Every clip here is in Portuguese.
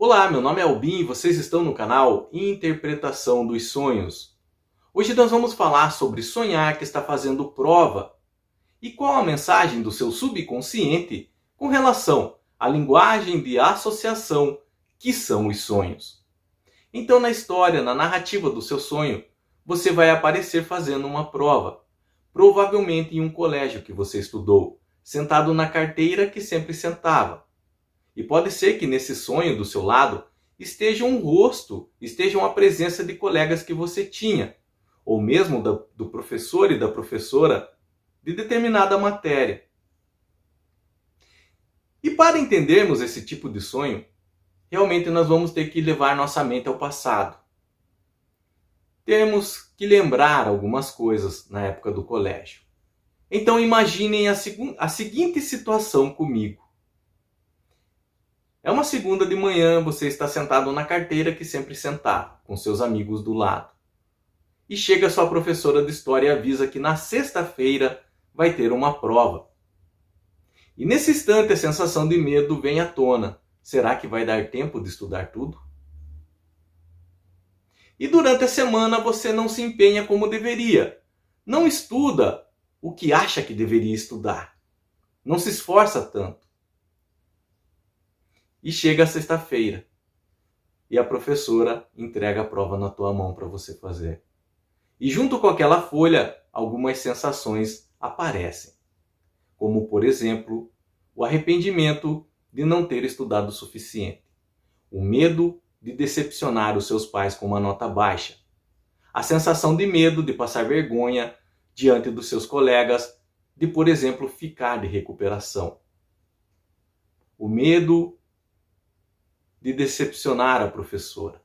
Olá, meu nome é Albin e vocês estão no canal Interpretação dos Sonhos. Hoje nós vamos falar sobre sonhar que está fazendo prova e qual a mensagem do seu subconsciente com relação à linguagem de associação que são os sonhos. Então, na história, na narrativa do seu sonho, você vai aparecer fazendo uma prova, provavelmente em um colégio que você estudou, sentado na carteira que sempre sentava. E pode ser que nesse sonho do seu lado esteja um rosto, esteja uma presença de colegas que você tinha, ou mesmo do professor e da professora de determinada matéria. E para entendermos esse tipo de sonho, realmente nós vamos ter que levar nossa mente ao passado. Temos que lembrar algumas coisas na época do colégio. Então imaginem a seguinte situação comigo. É uma segunda de manhã, você está sentado na carteira que sempre sentava, com seus amigos do lado. E chega sua professora de história e avisa que na sexta-feira vai ter uma prova. E nesse instante a sensação de medo vem à tona. Será que vai dar tempo de estudar tudo? E durante a semana você não se empenha como deveria. Não estuda o que acha que deveria estudar. Não se esforça tanto. E chega a sexta-feira e a professora entrega a prova na tua mão para você fazer. E junto com aquela folha, algumas sensações aparecem. Como, por exemplo, o arrependimento de não ter estudado o suficiente. O medo de decepcionar os seus pais com uma nota baixa. A sensação de medo de passar vergonha diante dos seus colegas, de, por exemplo, ficar de recuperação. O medo de decepcionar a professora.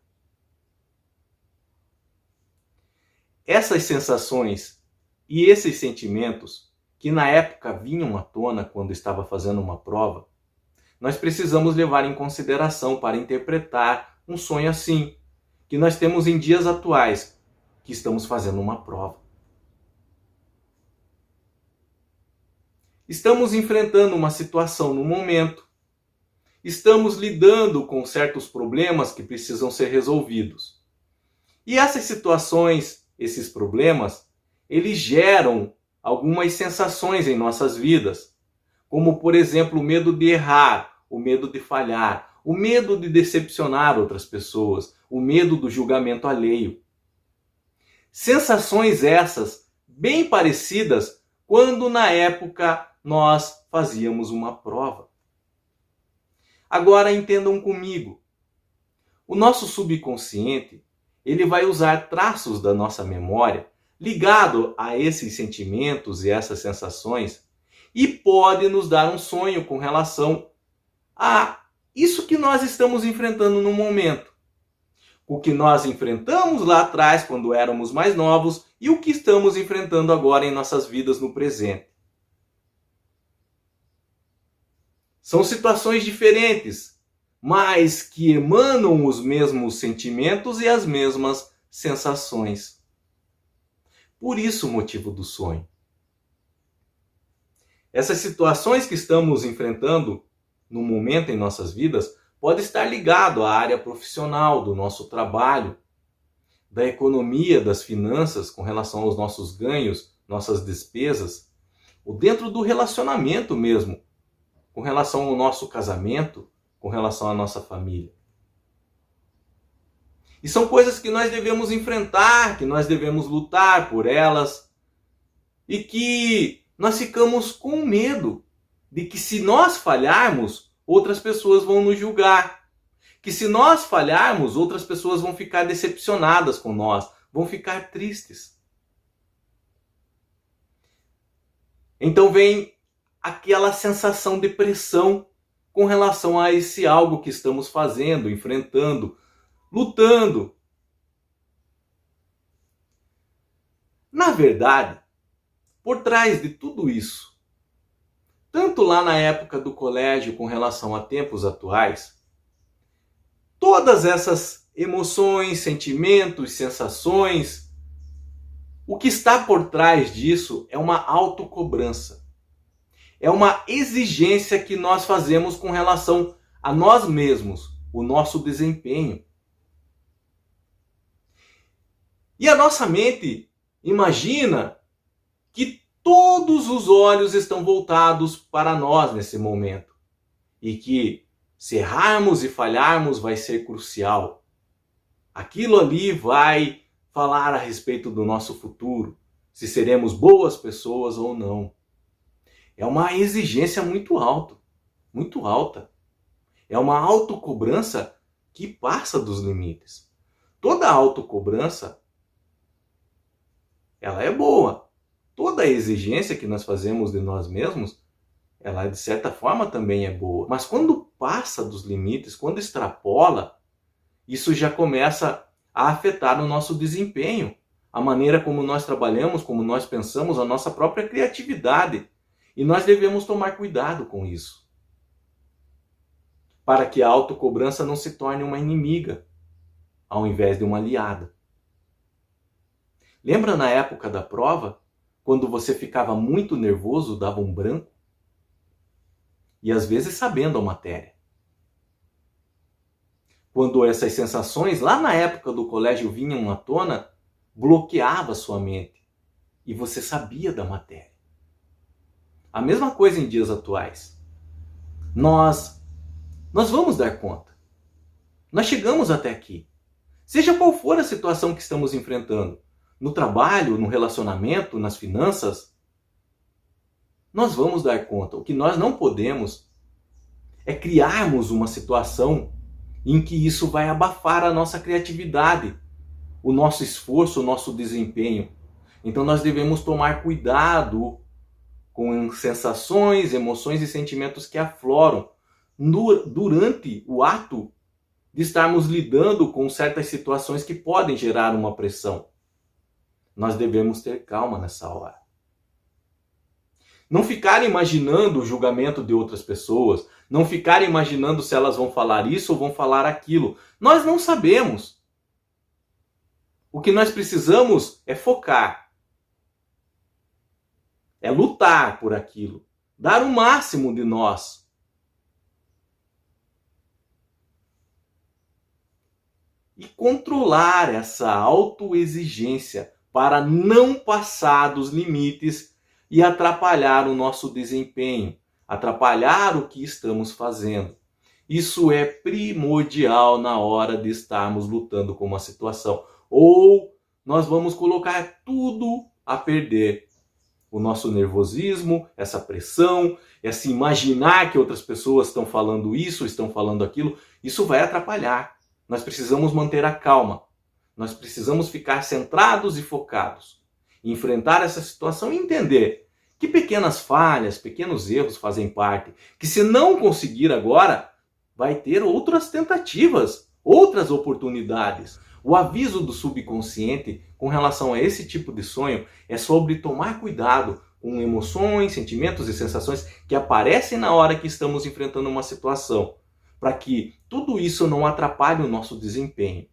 Essas sensações e esses sentimentos que na época vinham à tona quando estava fazendo uma prova, nós precisamos levar em consideração para interpretar um sonho assim, que nós temos em dias atuais, que estamos fazendo uma prova. Estamos enfrentando uma situação no momento. Estamos lidando com certos problemas que precisam ser resolvidos. E essas situações, esses problemas, eles geram algumas sensações em nossas vidas, como, por exemplo, o medo de errar, o medo de falhar, o medo de decepcionar outras pessoas, o medo do julgamento alheio. Sensações essas bem parecidas quando na época nós fazíamos uma prova. Agora entendam comigo. O nosso subconsciente, ele vai usar traços da nossa memória ligado a esses sentimentos e essas sensações e pode nos dar um sonho com relação a isso que nós estamos enfrentando no momento. O que nós enfrentamos lá atrás quando éramos mais novos e o que estamos enfrentando agora em nossas vidas no presente. São situações diferentes, mas que emanam os mesmos sentimentos e as mesmas sensações. Por isso o motivo do sonho. Essas situações que estamos enfrentando no momento em nossas vidas podem estar ligado à área profissional do nosso trabalho, da economia, das finanças com relação aos nossos ganhos, nossas despesas, ou dentro do relacionamento mesmo, com relação ao nosso casamento, com relação à nossa família. E são coisas que nós devemos enfrentar, que nós devemos lutar por elas, e que nós ficamos com medo de que se nós falharmos, outras pessoas vão nos julgar. Que se nós falharmos, outras pessoas vão ficar decepcionadas com nós, vão ficar tristes. Então vem aquela sensação de pressão com relação a esse algo que estamos fazendo, enfrentando, lutando. Na verdade, por trás de tudo isso, tanto lá na época do colégio com relação a tempos atuais, todas essas emoções, sentimentos, sensações, o que está por trás disso é uma autocobrança. É uma exigência que nós fazemos com relação a nós mesmos, o nosso desempenho. E a nossa mente imagina que todos os olhos estão voltados para nós nesse momento. E que se errarmos e falharmos vai ser crucial. Aquilo ali vai falar a respeito do nosso futuro, se seremos boas pessoas ou não. É uma exigência muito alta, muito alta. É uma autocobrança que passa dos limites. Toda autocobrança, ela é boa. Toda exigência que nós fazemos de nós mesmos, ela de certa forma também é boa. Mas quando passa dos limites, quando extrapola, isso já começa a afetar o nosso desempenho, a maneira como nós trabalhamos, como nós pensamos, a nossa própria criatividade. E nós devemos tomar cuidado com isso, para que a autocobrança não se torne uma inimiga, ao invés de uma aliada. Lembra na época da prova, quando você ficava muito nervoso, dava um branco? E às vezes sabendo a matéria. Quando essas sensações, lá na época do colégio, vinham à tona, bloqueava sua mente. E você sabia da matéria. A mesma coisa em dias atuais. Nós vamos dar conta. Nós chegamos até aqui. Seja qual for a situação que estamos enfrentando, no trabalho, no relacionamento, nas finanças, nós vamos dar conta. O que nós não podemos é criarmos uma situação em que isso vai abafar a nossa criatividade, o nosso esforço, o nosso desempenho. Então nós devemos tomar cuidado com sensações, emoções e sentimentos que afloram durante o ato de estarmos lidando com certas situações que podem gerar uma pressão. Nós devemos ter calma nessa hora. Não ficar imaginando o julgamento de outras pessoas, não ficar imaginando se elas vão falar isso ou vão falar aquilo. Nós não sabemos. O que nós precisamos é focar. É lutar por aquilo. Dar o máximo de nós. E controlar essa autoexigência para não passar dos limites e atrapalhar o nosso desempenho, atrapalhar o que estamos fazendo. Isso é primordial na hora de estarmos lutando com uma situação. Ou nós vamos colocar tudo a perder. O nosso nervosismo, essa pressão, esse imaginar que outras pessoas estão falando isso, estão falando aquilo, isso vai atrapalhar. Nós precisamos manter a calma. Nós precisamos ficar centrados e focados. Enfrentar essa situação e entender que pequenas falhas, pequenos erros fazem parte. Que se não conseguir agora, vai ter outras tentativas, outras oportunidades. O aviso do subconsciente com relação a esse tipo de sonho é sobre tomar cuidado com emoções, sentimentos e sensações que aparecem na hora que estamos enfrentando uma situação, para que tudo isso não atrapalhe o nosso desempenho.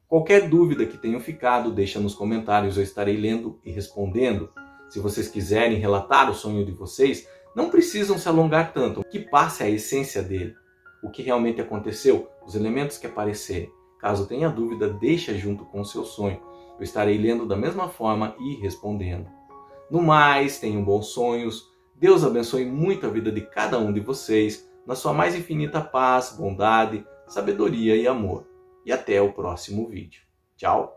Qualquer dúvida que tenham ficado, deixa nos comentários, eu estarei lendo e respondendo. Se vocês quiserem relatar o sonho de vocês, não precisam se alongar tanto, que passe a essência dele, o que realmente aconteceu, os elementos que aparecerem. Caso tenha dúvida, deixa junto com o seu sonho. Eu estarei lendo da mesma forma e respondendo. No mais, tenham bons sonhos. Deus abençoe muito a vida de cada um de vocês, na sua mais infinita paz, bondade, sabedoria e amor. E até o próximo vídeo. Tchau!